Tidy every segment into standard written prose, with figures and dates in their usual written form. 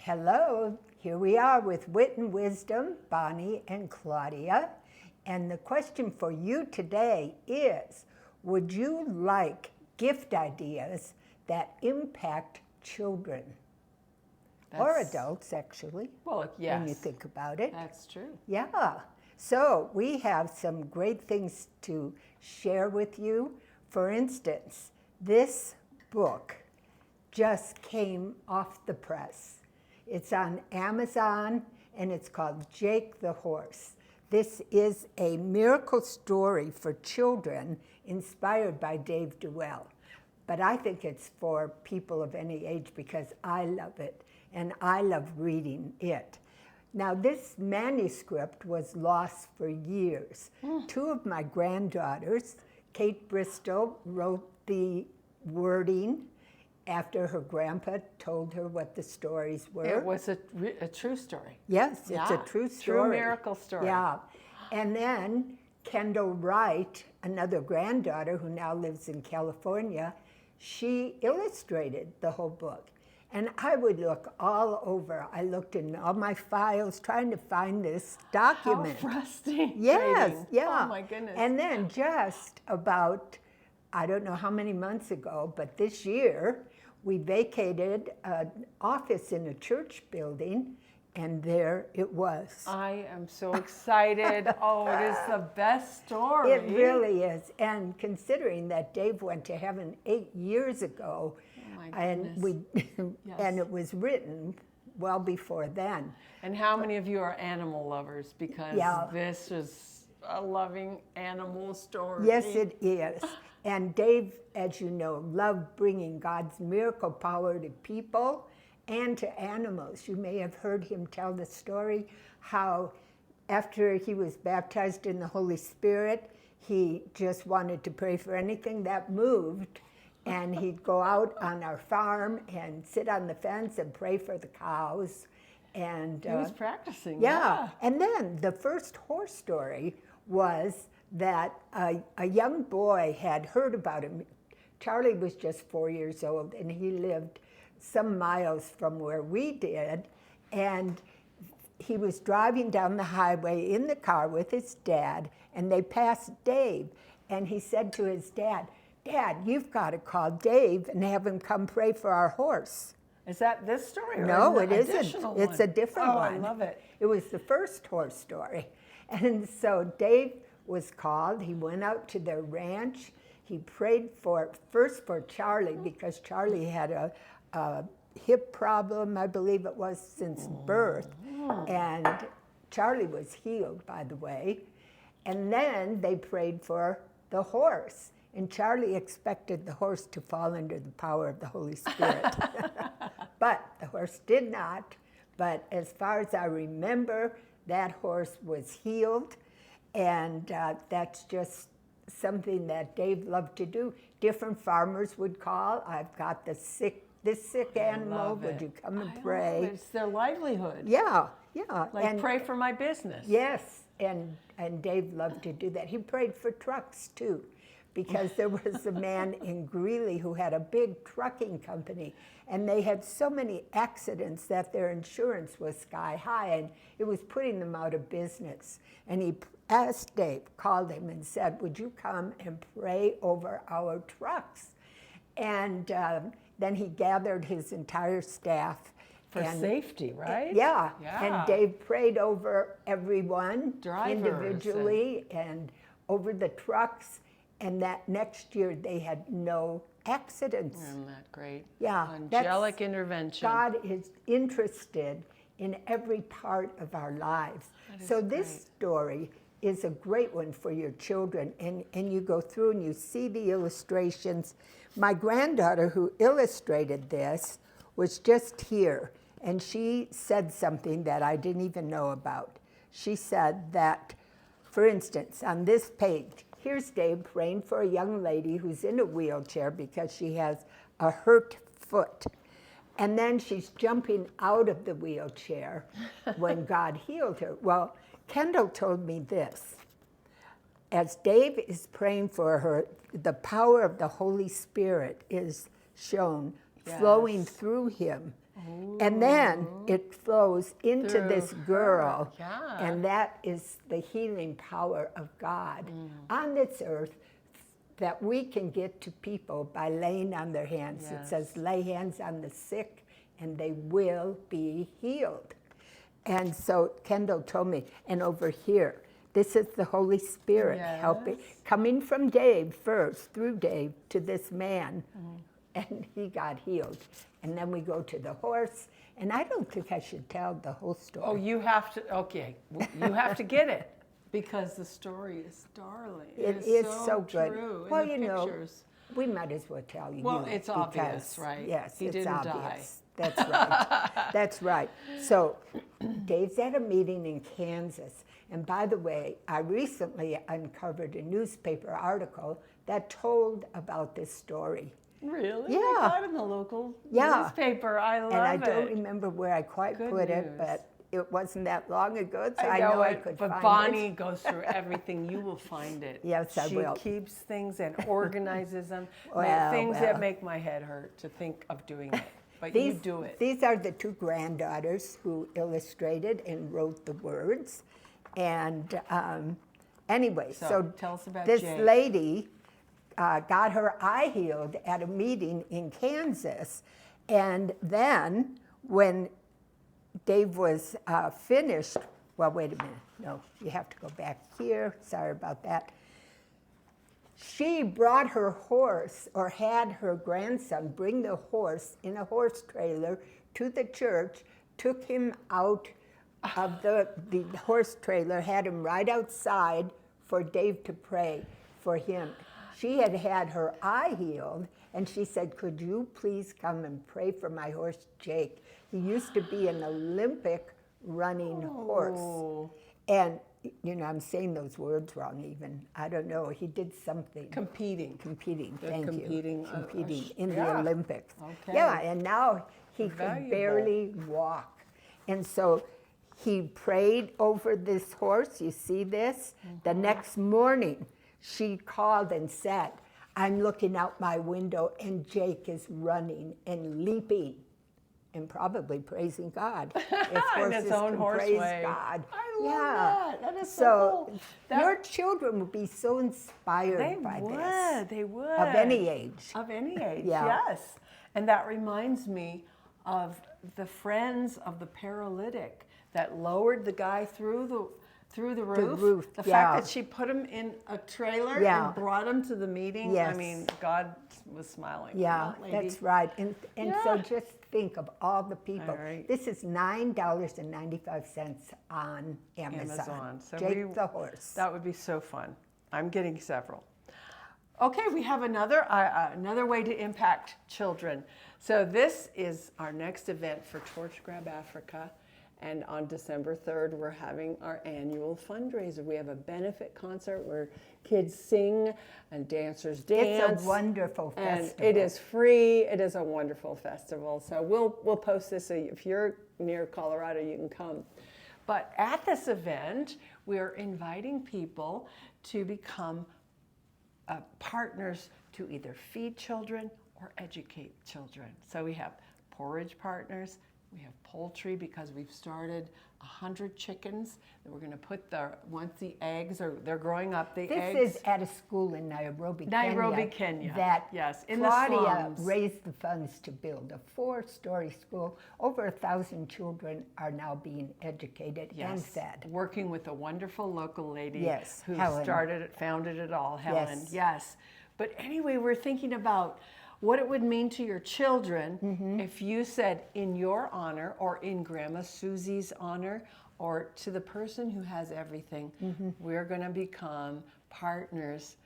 Hello, here we are with Wit and Wisdom, Bonnie and Claudia. And the question for you today is, would you like gift ideas that impact children? Or adults, actually. Well, yes. When you think about it. That's true. Yeah. So we have some great things to share with you. For instance, this book just came off the press. It's on Amazon, and it's called Jake the Horse. This is a miracle story for children inspired by Dave Duell. But I think it's for people of any age because I love it, and I love reading it. Now, this manuscript was lost for years. Two of my granddaughters, Kate Bristol, wrote the wording after her grandpa told her what the stories were. It was a true story. Yes, it's a true story. True miracle story. Yeah. And then Kendall Wright, another granddaughter who now lives in California, she illustrated the whole book. And I would look all over. I looked in all my files trying to find this document. How frustrating. Yes, yeah. Oh my goodness. And then just about, I don't know how many months ago, but this year, we vacated an office in a church building, and there it was. I am so excited. Oh, it is the best story. It really is. And considering that Dave went to heaven 8 years ago, and and it was written well before then. And how many of you are animal lovers? Because this is a loving animal story. Yes, it is. And Dave, as you know, loved bringing God's miracle power to people and to animals. You may have heard him tell the story how after he was baptized in the Holy Spirit, he just wanted to pray for anything that moved. And he'd go out on our farm and sit on the fence and pray for the cows. And he was practicing. Yeah. And then the first horse story was that a young boy had heard about him. Charlie was just 4 years old, and he lived some miles from where we did. And he was driving down the highway in the car with his dad, and they passed Dave. And he said to his dad, "Dad, you've got to call Dave and have him come pray for our horse." Is that this story? Or No, it isn't. One? It's a different one. I love it. It was the first horse story. And so Dave was called. He went out to their ranch. He prayed first for Charlie, because Charlie had a hip problem, I believe it was, since birth. And Charlie was healed, by the way. And then they prayed for the horse. And Charlie expected the horse to fall under the power of the Holy Spirit. But the horse did not. But as far as I remember, that horse was healed. And that's just something that Dave loved to do. Different farmers would call. "I've got this sick animal. Would you come and pray?" It's their livelihood. Yeah. Like, pray for my business. Yes. And Dave loved to do that. He prayed for trucks, too, because there was a man in Greeley who had a big trucking company, and they had so many accidents that their insurance was sky high, and it was putting them out of business. And he asked Dave, called him and said, "Would you come and pray over our trucks?" And then he gathered his entire staff. For safety, right? Yeah. And Dave prayed over everyone individually and over the trucks. And that next year they had no accidents. Isn't that great? Yeah. Angelic intervention. God is interested in every part of our lives. So this story is a great one for your children. And you go through and you see the illustrations. My granddaughter who illustrated this was just here. And she said something that I didn't even know about. She said that, for instance, on this page, here's Dave praying for a young lady who's in a wheelchair because she has a hurt foot. And then she's jumping out of the wheelchair when God healed her. Well, Kendall told me this. As Dave is praying for her, the power of the Holy Spirit is shown flowing through him. Oh And then it flows into this girl. Yeah. And that is the healing power of God on this earth that we can get to people by laying on their hands. Yes. It says, lay hands on the sick and they will be healed. And so Kendall told me, and over here, this is the Holy Spirit helping, coming from Dave first, through Dave, to this man. And he got healed. And then we go to the horse. And I don't think I should tell the whole story. Oh, you have to, okay. You have to get it. Because the story is darling. It is so good. True. Well, and the you know, pictures. we might as well tell you. Well, it's obvious, right? Yes, he it's didn't obvious. That's right. That's right. So Dave's at a meeting in Kansas. And by the way, I recently uncovered a newspaper article that told about this story. Really? Yeah. I got it in the local newspaper. I love it. And I don't remember where I quite Good put news. it, but it wasn't that long ago, so I know know I it, could but find Bonnie it. goes through everything. You will find it. Yes, I will. She keeps things and organizes them. Well, things that make my head hurt to think of doing it. But you do it. These are the two granddaughters who illustrated and wrote the words. And anyway, so tell us about this Jake. lady got her eye healed at a meeting in Kansas. And then when Dave was finished, well, wait a minute. No, you have to go back here. Sorry about that. She brought her horse, or had her grandson bring the horse in a horse trailer to the church, took him out of the horse trailer, had him right outside for Dave to pray for him. She had had her eye healed, and she said, could you please come and pray for my horse, Jake? He used to be an Olympic running horse. And, you know, I'm saying those words wrong even. I don't know. He did something. Competing. Thank competing, you. Competing in yeah. the Olympics. Okay. Yeah, and now he can barely walk. And so he prayed over this horse. You see this? The next morning, she called and said, I'm looking out my window and Jake is running and leaping and probably praising God. If horses his own can horse praise way. God. I love that. That is so cool. Your children would be so inspired by this. They would. Of any age. Of any age, Yeah. yes. And that reminds me of the friends of the paralytic that lowered the guy through the roof. The fact that she put him in a trailer and brought him to the meeting. Yes. I mean, God was smiling. Yeah, that's right. And so just think of all the people. All right. This is $9.95 on Amazon. So Jake the horse. That would be so fun. I'm getting several. Okay, we have another way to impact children. So this is our next event for Torch Grab Africa. And on December 3rd, we're having our annual fundraiser. We have a benefit concert where kids sing and dancers dance. It's a wonderful festival. And it is free. It is a wonderful festival. So we'll post this. So if you're near Colorado, you can come. But at this event, we're inviting people to become partners to either feed children or educate children. So we have porridge partners. We have poultry because we've started 100 chickens that we're going to put once the eggs they're growing up, eggs. This is at a school in Nairobi, Kenya. That in Claudia the slums. raised the funds to build a 4-story school. Over 1,000 children are now being educated and fed. Working with a wonderful local lady who Helen. founded it all, Helen. Yes. But anyway, we're thinking about what it would mean to your children if you said, in your honor, or in Grandma Susie's honor, or to the person who has everything, we're going to become partners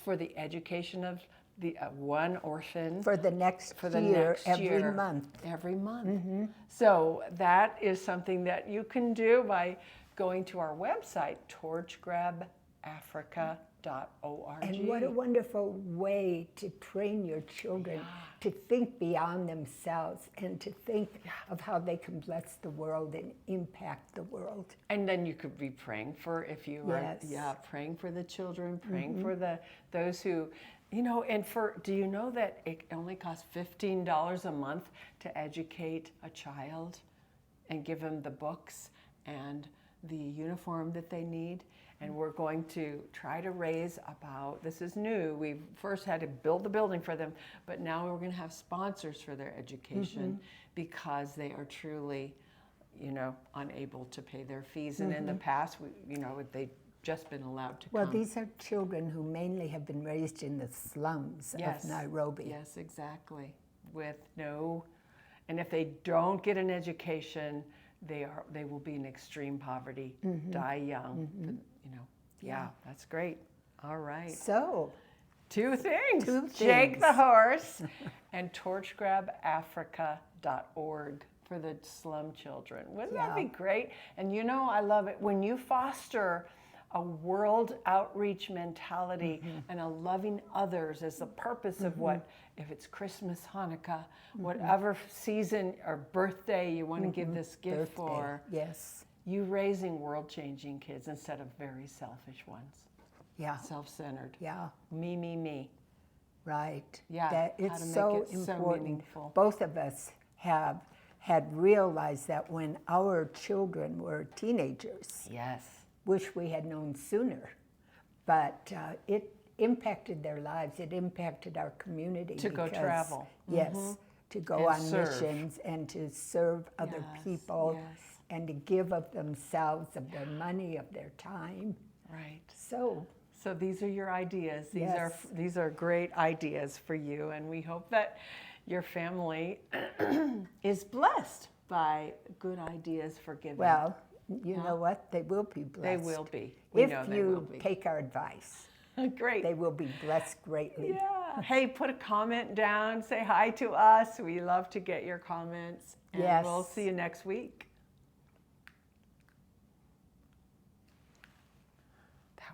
for the education of the one orphan For the next year, every month. Every month. So that is something that you can do by going to our website, torchgrabafrica.org. And what a wonderful way to train your children to think beyond themselves and to think of how they can bless the world and impact the world. And then you could be praying for, if you are praying for the children, praying for those who, You know, and do you know that it only costs $15 a month to educate a child and give them the books and the uniform that they need? And we're going to try to raise this is new, we first had to build the building for them, but now we're going to have sponsors for their education because they are truly, you know, unable to pay their fees. And in the past, they've just been allowed to Well, come. these are children who mainly have been raised in the slums of Nairobi. Yes, exactly. And if they don't get an education, they will be in extreme poverty, die young. You know, yeah, that's great. All right. So, Two things. Jake things. the horse and torchgrabafrica.org for the slum children. Wouldn't that be great? And you know, I love it when you foster a world outreach mentality and a loving others as the purpose of what, if it's Christmas, Hanukkah, whatever season or birthday you want to give this gift for. Yes. You raising world-changing kids instead of very selfish ones. Yeah. Self-centered. Yeah. Me, me, me. Right. Yeah. That how it's to make so it so important. meaningful. Both of us had realized that when our children were teenagers. Yes. Wish we had known sooner, but it impacted their lives. It impacted our community. To go travel. Yes, to go And on serve. missions and to serve other people and to give of themselves, of their money, of their time. Right. So these are your ideas. Yes. These are great ideas for you, and we hope that your family is blessed by good ideas for giving. well, you know what? They will be blessed. They will be. We know If they will you be. take our advice, Great. they will be blessed greatly. Yeah. Hey, put a comment down. Say hi to us. We love to get your comments. And Yes. we'll see you next week.